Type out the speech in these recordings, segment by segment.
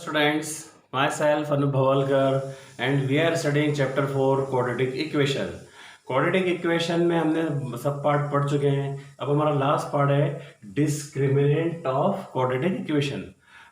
Students, myself Anubhav Valkar and we are studying chapter 4 quadratic equation. Quadratic equation में हमने सब part पढ़ चुके हैं. अब हमारा लास्ट पार्ट है डिस्क्रिमिनेंट ऑफ क्वाड्रेटिक इक्वेशन.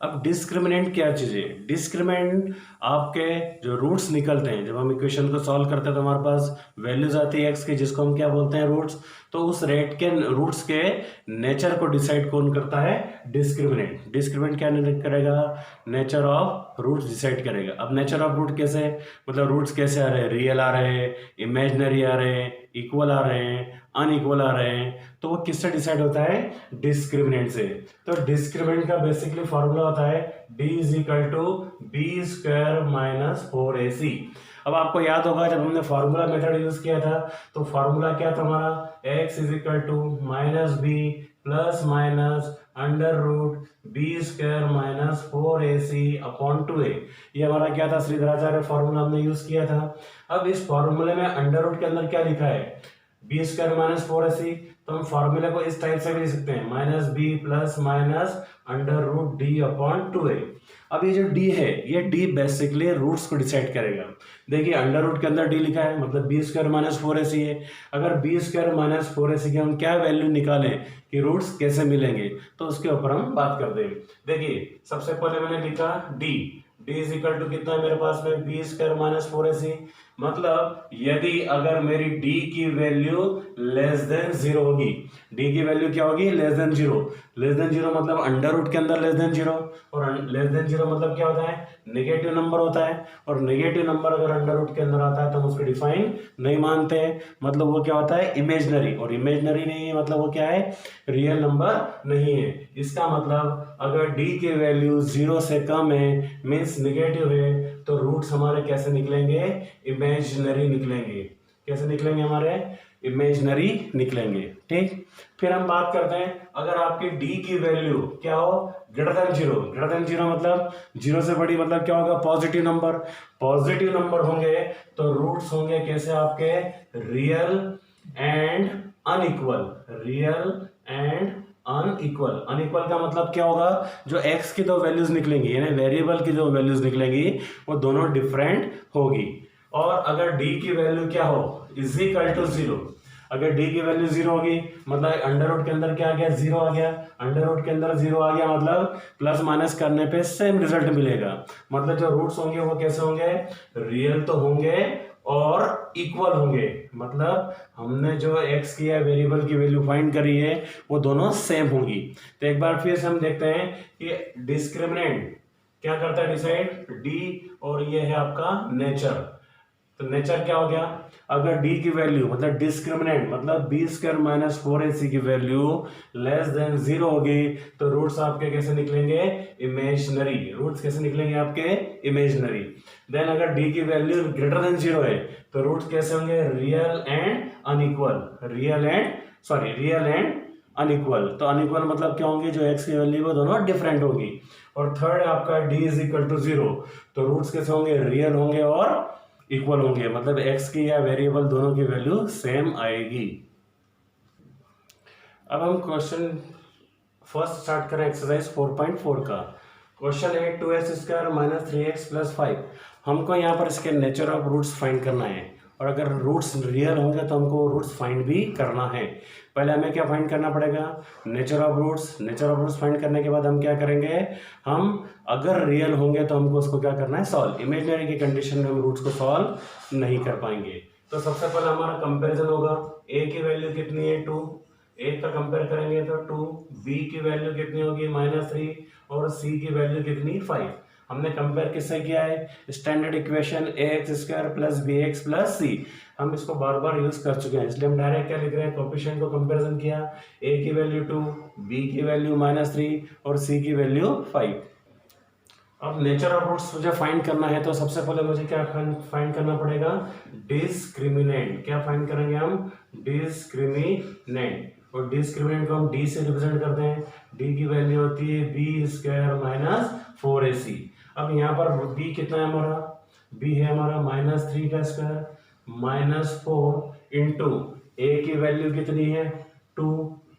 अब डिस्क्रिमिनेंट क्या चीज़ है? डिस्क्रिमिनेंट आपके जो रूट्स निकलते हैं, जब हम इक्वेशन को सॉल्व करते हैं तो हमारे पास वैल्यूज आती है एक्स की, जिसको हम क्या बोलते हैं? रूट्स. तो उस रेट के रूट्स के नेचर को डिसाइड कौन करता है? डिस्क्रिमिनेंट. डिस्क्रिमिनेंट क्या करेगा? नेचर ऑफ रूट्स डिसाइड करेगा. अब नेचर ऑफ रूट कैसे, मतलब रूट्स कैसे आ रहे हैं? रियल आ रहे हैं, इमेजिनरी आ रहे हैं, इक्वल आ रहे हैं, अनइक्वल आ रहे हैं. तो वो किससे डिसाइड होता है? डिस्क्रिमिनेंट से. तो डिस्क्रिमिनेंट का बेसिकली फॉर्मूला होता है d is equal to b square minus 4ac. अब आपको याद होगा जब हमने फार्मूला मेथड यूज किया था तो फार्मूला क्या था हमारा? x is equal to minus b plus minus under root b square minus 4ac upon 2a. ये हमारा क्या था? श्रीधराचार्य फार्मूला हमने यूज किया था. अब इस फार्मूले में अंडर रूट के अंदर क्या लिखा है? B square minus 4ac. तो हम फार्मूले को इस टाइप से भी लिख सकते हैं, minus b plus minus under root d upon 2a. अब ये जो d है, ये d बेसिकली रूट्स को डिसाइड करेगा. देखिए अंडर रूट के अंदर d लिखा है, मतलब बी स्क्वायर माइनस 4ac है. अगर बी स्क्वायर माइनस 4ac की हम क्या वैल्यू निकालें कि रूट्स कैसे मिलेंगे, तो उसके ऊपर हम बात करते हैं. देखिए सबसे पहले मैंने लिखा d इज इक्वल टू कितना है मेरे पास में? B square minus 4ac. मतलब यदि अगर मेरी d की वैल्यू लेस देन 0 होगी, d की वैल्यू क्या होगी? Less than 0. लेस देन 0 मतलब अंडर रूट के अंदर लेस देन 0, और लेस देन 0 मतलब क्या होता है? नेगेटिव नंबर होता है. और नेगेटिव नंबर अगर अंडर रूट के अंदर आता है तो हम उसको डिफाइन नहीं मानते हैं, मतलब वो क्या होता है? इमेजिनरी. और इमेजिनरी नहीं है मतलब वो क्या है? रियल नंबर नहीं है. इसका मतलब अगर d की वैल्यू 0 से कम है, मीन्स नेगेटिव है, तो रूट्स हमारे कैसे निकलेंगे? इमेजिनरी निकलेंगे. कैसे निकलेंगे? हमारे इमेजिनरी निकलेंगे. ठीक. फिर हम बात करते हैं, अगर आपकी d की वैल्यू क्या हो? Greater than 0. ग्रेटर देन 0 मतलब 0 से बड़ी, मतलब क्या होगा? Positive number. पॉजिटिव नंबर होंगे तो रूट्स होंगे कैसे आपके? Real and unequal. Real and unequal. Unequal का मतलब क्या होगा? जो x की दो वैल्यूज निकलेंगी, यानी वेरिएबल की जो वैल्यूज निकलेंगी वो दोनों डिफरेंट होगी. और अगर d की वैल्यू क्या हो? Is equal to 0. अगर d की वैल्यू 0 होगी मतलब अंडर रूट के अंदर क्या आ गया? 0 आ गया. अंडर रूट के अंदर 0 आ गया मतलब प्लस माइनस करने पे सेम रिजल्ट मिलेगा. मतलब जो रूट्स होंगे वो कैसे होंगे? रियल तो होंगे और इक्वल होंगे. मतलब हमने जो x की या वेरिएबल की वैल्यू फाइंड करी है वो दोनों सेम होंगी. तो एक बार फिर से हम देखते हैं कि डिस्क्रिमिनेंट क्या करता है? डिसाइड d, और ये है आपका नेचर. तो नेचर क्या हो गया? अगर d की वैल्यू मतलब डिस्क्रिमिनेंट मतलब बी स्क्वायर माइनस 4ac की वैल्यू लेस देन 0 होगी तो रूट्स आपके कैसे निकलेंगे? इमेजिनरी. रूट्स कैसे निकलेंगे आपके? इमेजिनरी. देन अगर d की वैल्यू ग्रेटर देन 0 है तो रूट्स कैसे होंगे? Real and unequal. Real and unequal. तो अनइक्वल मतलब क्या होंगे? जो x की वैल्यू वो दोनों डिफरेंट होगी. और थर्ड आपका d इज इक्वल टू 0, तो रूट्स कैसे होंगे? रियल होंगे और इक्वल होंगे. मतलब x की या वेरिएबल दोनों की वैल्यू सेम आएगी. अब हम क्वेश्चन फर्स्ट स्टार्ट करें एक्सरसाइज 4.4 का. क्वेश्चन है 2x square minus 3x plus 5. हमको यहाँ पर इसके नेचर ऑफ रूट्स फाइंड करना है, और अगर रूट्स रियल होंगे तो हमको रूट्स फाइंड भी करना है. पहले हमें क्या फाइंड करना पड़ेगा? Nature of roots. Nature of roots find करने के बाद हम क्या करेंगे? हम अगर रियल होंगे तो हमको उसको क्या करना है? सॉल्व. इमेजिनरी की कंडीशन में हम रूट्स को सॉल्व नहीं कर पाएंगे. तो सबसे पहले हमारा कंपेरिजन होगा. a की वैल्यू कितनी है? 2. a का कंपेयर करेंगे तो 2. b की वैल्यू कितनी होगी? -3. और c की वैल्यू कितनी? 5. हमने कंपेयर किससे किया है? Standard equation ax square plus bx plus c. हम इसको बार बार यूज कर चुके हैं, इसलिए हम डायरेक्ट क्या लिख रहे हैं? कोएफिशिएंट को कंपैरिजन किया. a की वैल्यू 2, b की वैल्यू -3 और c की वैल्यू 5. अब नेचर ऑफ रूट्स मुझे फाइंड करना है तो सबसे पहले मुझे क्या फाइंड करना पड़ेगा? डिस्क्रिमिनेंट. क्या फाइंड करेंगे हम? डिस्क्रिमिनेंट. और डिस्क्रिमिनेंट को हम d से रिप्रेजेंट करते हैं. d की वैल्यू होती है बी स्क्वायर माइनस 4ac. अब यहाँ पर b कितना है हमारा? b है हमारा -3 का स्क्वायर -4 इंटू a की वैल्यू कितनी है? 2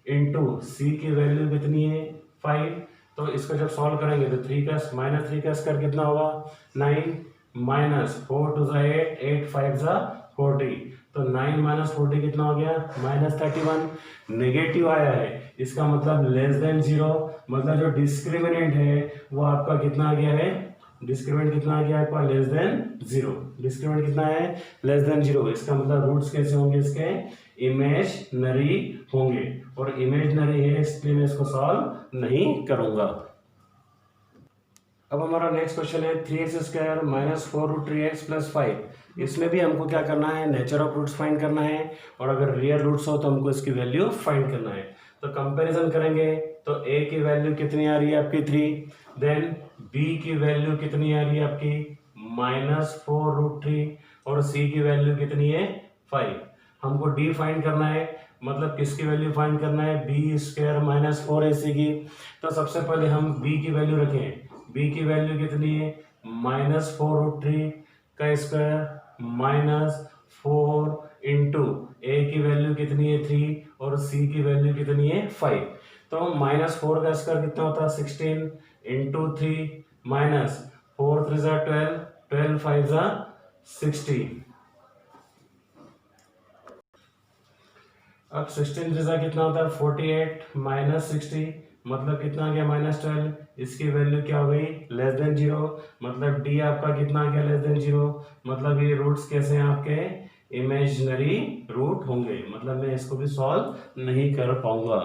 इंटू c की वैल्यू कितनी है? 5. तो इसको जब सॉल्व करेंगे तो 3 का माइनस 3 का स्क्वायर कितना होगा 9 माइनस 4 टू ज़ा 8 8 5 ज़ा 40 तो 9 माइनस 40 कितना हो गया माइनस 31 नेगेटिव आया है इसका मतलब लेस देन 0 मतलब जो डिस्क्रिमिनेंट है वो आपका कितना आ गया है डिस्क्रिमिनेंट कितना आ गया आपका लेस देन 0 डिस्क्रिमिनेंट कितना है लेस देन 0 इसका मतलब रूट्स कैसे होंगे इसके इमेजनरी होंगे और इमेजनरी है इसलिए मैं इसको सॉल्व नहीं करूंगा। अब हमारा नेक्स्ट क्वेश्चन है 3x square minus 4 root 3x plus 5 इसमें भी हमको क्या करना है नेचर ऑफ रूट्स फाइंड करना है और अगर रियल रूट्स हो तो हमको इसकी वैल्यू फाइंड करना है। तो कंपैरिजन करेंगे तो a की वैल्यू कितनी आ रही है आपकी 3 देन b की वैल्यू कितनी आ रही है आपकी माइनस 4 रूट 3 और c की वैल्यू कितनी है 5। हमको d फाइंड करना है मतलब किसकी वैल्यू फाइंड करना है बी स्क्वायर माइनस 4ac की। तो सबसे पहले हम b की वैल्यू रखें b की वैल्यू कितनी है माइनस 4 रूट 3 का स्क्वायर माइनस 4 इंटू ए की वैल्यू कितनी है 3 और c की वैल्यू कितनी है 5। तो माइनस 4 का स्क्वायर कितना होता है 16 इंटू 3 माइनस 4 3 ज़ा 12 12 5 ज़ा 60 अब 16 3 ज़ा कितना होता है 48 माइनस 60 मतलब कितना आ गया माइनस 12 इसकी वैल्यू क्या हो गई लेस देन 0 मतलब डी आपका कितना आ गया लेस देन 0 मतलब ये रूट्स कैसे हैं आपके इमेजिनरी रूट होंगे मतलब मैं इसको भी सॉल्व नहीं कर पाऊंगा।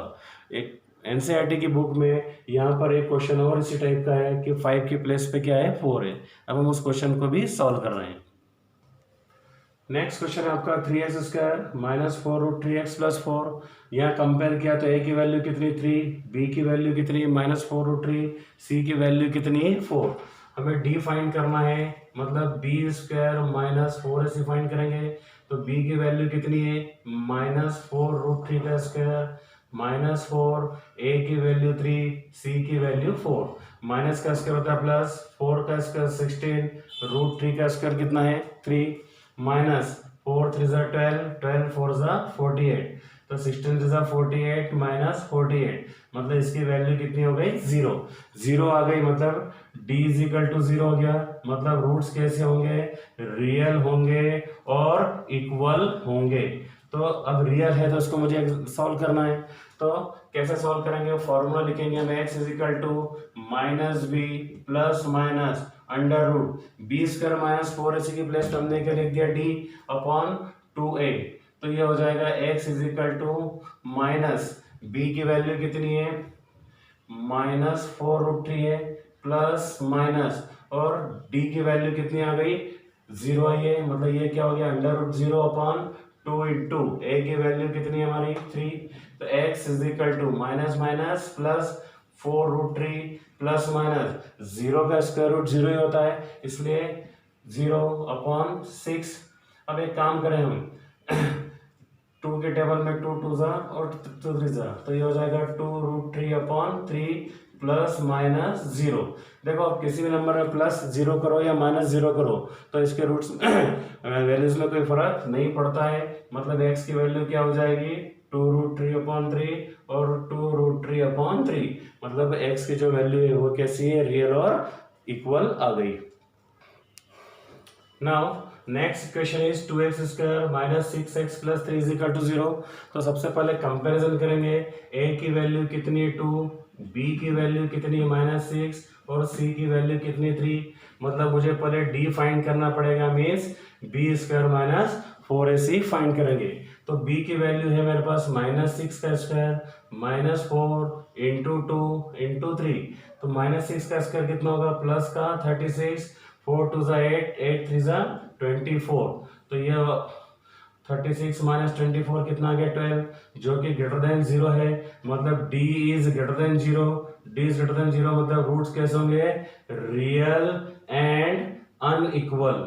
एक एनसीईआरटी की बुक में यहाँ पर एक क्वेश्चन और इसी टाइप का है कि 5 की प्लेस पे क्या है 4 है। अब हम उस क्वेश्चन को भी सॉल्व कर रहे हैं। नेक्स्ट क्वेश्चन है आपका 3x square minus 4 root 3x plus 4 यहाँ कंपेयर किया तो a की वैल्यू कितनी 3 b की वैल्यू कितनी माइनस 4 रूट 3 c की वैल्यू कितनी 4। हमें d फाइंड करना है मतलब b square minus 4ac find करेंगे तो b की वैल्यू कितनी है माइनस 4 रूट 3 का स्क्वायर माइनस 4 a की वैल्यू 3 c की वैल्यू 4 माइनस का स्क्वायर होता है प्लस 4 का स्क्वायर 16 रूट 3 का स्क्वायर कितना है 3 माइनस 4 3 ज़ा 12 12 4 ज़ा 48 तो 16 3 ज़ा 48 माइनस 48 मतलब इसकी वैल्यू कितनी हो गई 0 0 आ गई मतलब d इज इक्वल टू 0 हो गया मतलब रूट्स कैसे होंगे रियल होंगे और इक्वल होंगे। तो अब रियल है तो इसको मुझे सॉल्व करना है तो कैसे सॉल्व करेंगे फॉर्मूला लिखेंगे हम x is equal to minus b plus minus under root b square minus 4ac की प्लेस हमने क्या लिख दिया d अपॉन 2a तो ये हो जाएगा x is equal to minus b की वैल्यू कितनी है माइनस 4 रूट 3 है प्लस माइनस और d की वैल्यू कितनी आ गई 0 आई है मतलब ये क्या हो गया under root 0 upon 2 into a की वैल्यू कितनी है हमारी 3 तो x is equal to minus minus plus 4 root 3 plus minus 0 का स्क्वायर रूट 0 ही होता है इसलिए 0 अपॉन 6। अब एक काम करें हम 2 के टेबल में 2 2 ज़ा और 2 3 ज़ा तो ये हो जाएगा 2 रूट 3 अपॉन 3 प्लस माइनस 0। देखो आप किसी भी नंबर में प्लस 0 करो या माइनस 0 करो तो इसके रूट्स वैल्यूज में कोई फर्क नहीं पड़ता है मतलब x की वैल्यू क्या हो जाएगी 2 रूट 3 अपॉन 3 और 2 रूट 3 अपॉन 3 मतलब x की जो वैल्यू है वो कैसी है रियल और इक्वल आ गई। Now next equation is 2x square minus 6x plus 3 is equal to 0। तो सबसे पहले कंपैरिजन करेंगे a की वैल्यू कितनी 2 b की वैल्यू कितनी माइनस 6 और c की वैल्यू कितनी 3 मतलब मुझे पहले d फाइंड करना पड़ेगा means b square minus 4ac find करेंगे तो b की वैल्यू है मेरे पास माइनस 6 का स्क्वायर माइनस 4 इंटू 2 इंटू 3 तो माइनस 6 का स्क्वायर कितना होगा प्लस का 36 4 2 ज़ा 8 8 3 ज़ा 24 तो ये 36 माइनस 24 कितना आ गया 12 जो कि ग्रेटर देन 0 है मतलब d is greater than 0 d is greater than 0 मतलब रूट्स कैसे होंगे रियल एंड अनइक्वल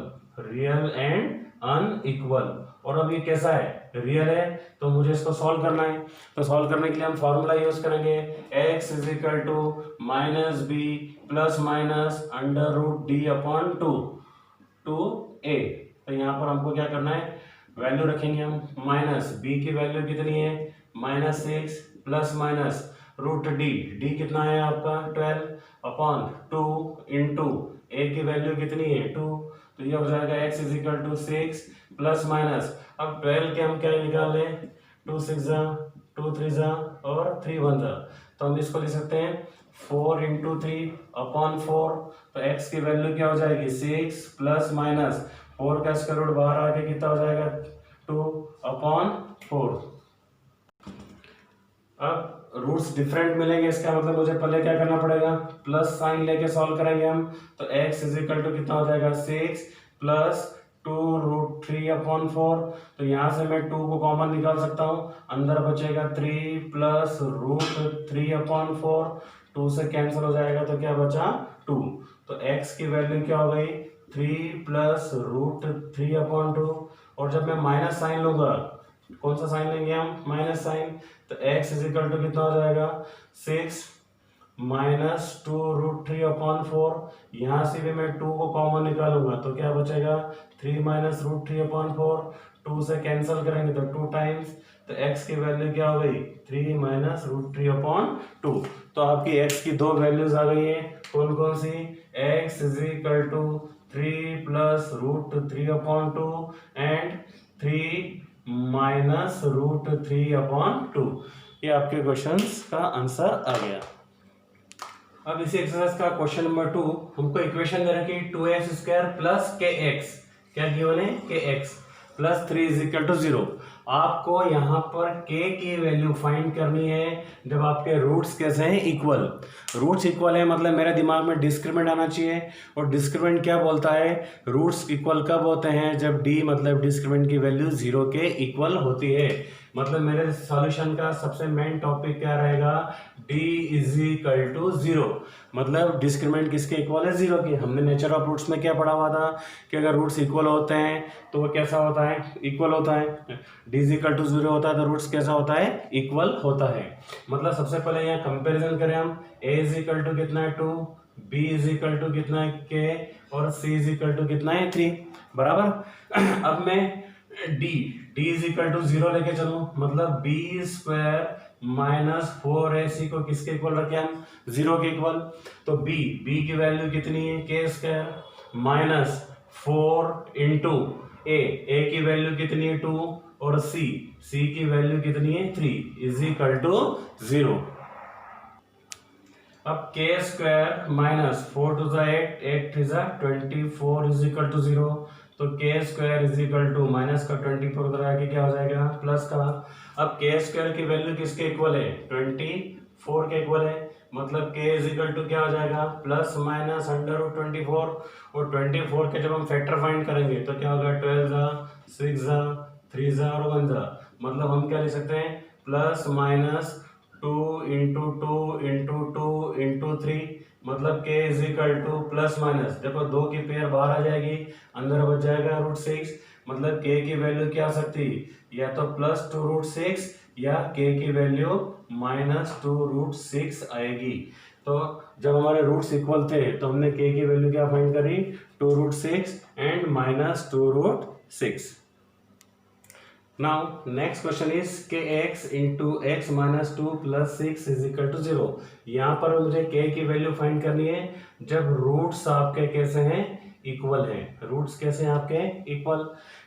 और अब ये कैसा है रियल है तो मुझे इसको सॉल्व करना है तो सॉल्व करने के लिए हम फॉर्मूला यूज करेंगे x is equal to minus b plus minus under root d upon 2a तो यहाँ पर हमको क्या करना है वैल्यू रखेंगे हम माइनस b की वैल्यू कितनी है minus 6 plus minus root d, d कितना है आपका 12 अपॉन 2 इंटू ए की वैल्यू कितनी है 2, तो ये हो जाएगा x is equal to 6 plus minus, अब 12 के हम क्या निकाले 2 6 2 3 और 3 1 तो हम इसको लिख सकते हैं 4 इंटू 3 अपॉन 4, तो x की वैल्यू क्या हो जाएगी 6 प्लस माइनस 4 का स्क्वायर रूट बाहर आके कितना हो जाएगा 2 अपॉन 4। अब रूट्स डिफरेंट मिलेंगे, इसका मतलब मुझे पहले क्या करना पड़ेगा प्लस साइन लेके सॉल्व करेंगे हम, तो x इज इक्वल टू कितना हो जाएगा 6 प्लस 2 रूट 3 अपॉन 4, तो यहाँ से मैं 2 को कॉमन निकाल सकता हूँ, अंदर बचेगा 3 प्लस रूट 3 अपॉन 4, 2 से कैंसिल हो जाएगा तो क्या बचा 2, तो x की वैल्यू क्या हो गई 3 प्लस रूट 3 अपॉन 2, और जब मैं माइनस साइन लूंगा, कौन सा साइन लेंगे हम माइनस साइन, तो x इज इक्वल टू कितना हो जाएगा 6 माइनस 2 रूट 3 अपॉन 4, यहाँ से भी मैं 2 को कॉमन निकालूंगा तो क्या बचेगा 3 माइनस रूट 3 अपॉन 4, 2 से कैंसिल करेंगे तो 2 टाइम्स, तो x की वैल्यू क्या हो गई 3 माइनस रूट 3 अपॉन 2, तो आपकी x की दो वैल्यूज आ गई है, कौन कौन सी, x is equal to 3 plus root 3 upon 2 and 3 minus root 3 upon 2, ये आपके क्वेश्चंस का आंसर आ गया। अब इसी एक्सरसाइज का क्वेश्चन नंबर 2, हमको इक्वेशन दे रखी 2x स्क्वायर प्लस kx, क्या गिवन है kx plus 3 is equal to 0। आपको यहाँ पर k की वैल्यू फाइंड करनी है जब आपके रूट्स कैसे हैं इक्वल, रूट्स इक्वल है मतलब मेरे दिमाग में डिस्क्रिमिनेंट आना चाहिए, और डिस्क्रिमिनेंट क्या बोलता है रूट्स इक्वल कब होते हैं जब d मतलब डिस्क्रिमिनेंट की वैल्यू 0 के इक्वल होती है, मतलब मेरे सॉल्यूशन का सबसे मेन टॉपिक क्या रहेगा d इज इक्वल टू 0, मतलब डिस्क्रिमिनेंट किसके इक्वल है 0 के। हमने नेचर ऑफ रूट्स में क्या पढ़ा हुआ था कि अगर रूट्स इक्वल होते हैं तो वो कैसा होता है इक्वल होता है, d इज इक्वल टू 0 होता है तो रूट्स कैसा होता है इक्वल होता है। मतलब सबसे पहले यहाँ कंपेरिजन करें हम, a इज इक्वल टू कितना है 2, b इज इक्वल टू कितना है k और c इज इक्वल टू कितना है 3 बराबर। अब मैं d इज इक्वल टू 0 लेके चलूं, मतलब b स्क्वायर माइनस 4ac को किसके इक्वल रखे हम 0 के इक्वल, तो b की वैल्यू कितनी है k square minus 4 into a की वैल्यू कितनी है 2 और c की वैल्यू कितनी है 3 इज इक्वल टू 0। अब k square minus 4 two 8 8 3 24 is equal to 0, तो k square is equal to minus का 24 उधर आके क्या हो जाएगा प्लस का। अब k स्क्वायर की वैल्यू किसके इक्वल है 24 के इक्वल है, मतलब k इज इक्वल टू क्या हो जाएगा प्लस माइनस अंडर रूट 24, और 24 के जब हम फैक्टर फाइंड करेंगे तो क्या होगा 12 6 3 और 1, मतलब हम क्या लिख सकते हैं plus minus 2 into 2 into 2 into 3, मतलब k is equal two plus minus, देखो 2 की पेयर बाहर आ जाएगी अंदर बच जाएगा रूट 6, मतलब k की वैल्यू क्या आ सकती या तो प्लस 2 रूट 6 या k की वैल्यू माइनस 2 रूट 6 आएगी। तो जब हमारे रूट्स इक्वल थे तो हमने k की वैल्यू क्या फाइंड करी 2 root 6 and minus 2 root 6। Now next question is kx into x minus 2 plus 6 is equal to 0। यहाँ पर मुझे k की वैल्यू फाइंड करनी है जब रूट्स आपके कैसे हैं इक्वल हैं, रूट्स कैसे हैं आपके इक्वल,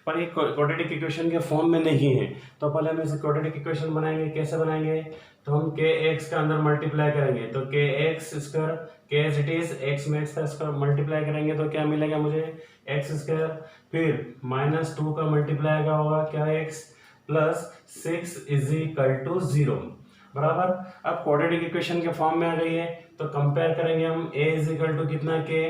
पर एक क्वाड्रेटिक इक्वेशन के फॉर्म में नहीं है, तो पहले हम इसे क्वाड्रेटिक इक्वेशन बनाएंगे। कैसे बनाएंगे, तो हम kx का अंदर मल्टीप्लाई करेंगे तो kx square k as it is x में x का स्क्वायर मल्टीप्लाई करेंगे तो क्या मिलेगा मुझे x स्क्वायर, फिर माइनस 2 का मल्टीप्लाई क्या होगा क्या x plus 6 is equal to 0 बराबर। अब क्वाड्रेटिक इक्वेशन के फॉर्म में आ गई है तो कंपेयर करेंगे हम a इज इक्वल टू कितना k,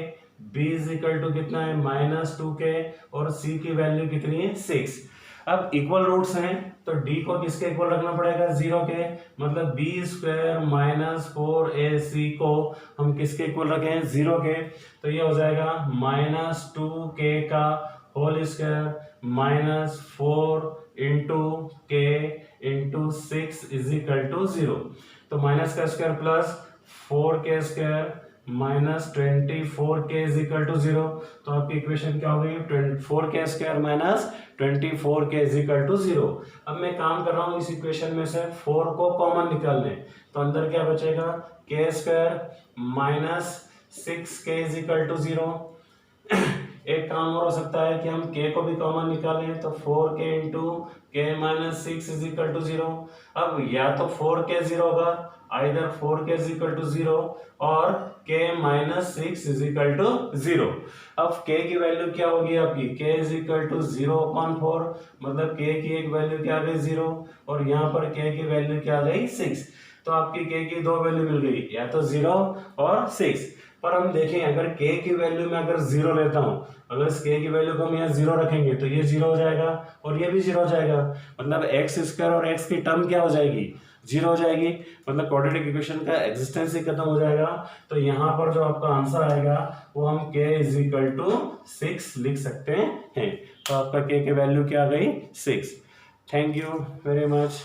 b is equal to कितना है माइनस 2k और c की वैल्यू कितनी है 6। अब इक्वल रूट्स हैं तो d को किसके इक्वल रखना पड़ेगा 0 के, मतलब b स्क्वायर माइनस 4ac को हम किसके इक्वल रखें 0 के, तो ये हो जाएगा माइनस 2k का whole square minus 4 into k into 6 is equal to 0, तो माइनस का square plus 4k square minus 24k is equal to 0, तो आपकी इक्वेशन क्या हो गई 4k square minus 24k is equal to 0। अब मैं काम कर रहा हूँ इस इक्वेशन में से 4 को कॉमन निकालने, तो अंदर क्या बचेगा, K square minus 6k is equal to 0। एक काम और हो सकता है कि हम k को भी कॉमन निकालें, तो 4k इंटू के माइनस 6 इज इक्वल टू 0। अब या तो 4k 0 होगा, either 4k is equal to 0 और k minus 6 is equal to 0। अब k की वैल्यू क्या होगी आपकी, k इज इक्वल टू 0/4, मतलब k की एक वैल्यू क्या आ गई 0 और यहाँ पर k की वैल्यू क्या आ गई 6। तो आपकी k की दो वैल्यू मिल गई, या तो 0 और 6। पर हम देखें अगर k की वैल्यू में अगर 0 लेता हूं, अगर इस k की वैल्यू को हम यहाँ 0 रखेंगे तो ये 0 हो जाएगा और ये भी 0 हो जाएगा, मतलब एक्स स्क्वायर और x की टर्म क्या हो जाएगी, 0 हो जाएगी, मतलब क्वाड्रेटिक इक्वेशन का एग्जिस्टेंस ही खत्म हो जाएगा। तो यहाँ पर जो आपका आंसर आएगा वो हम k इज इक्वल टू 6 लिख सकते हैं। तो आपका k की वैल्यू क्या आ गई 6। Thank you very much.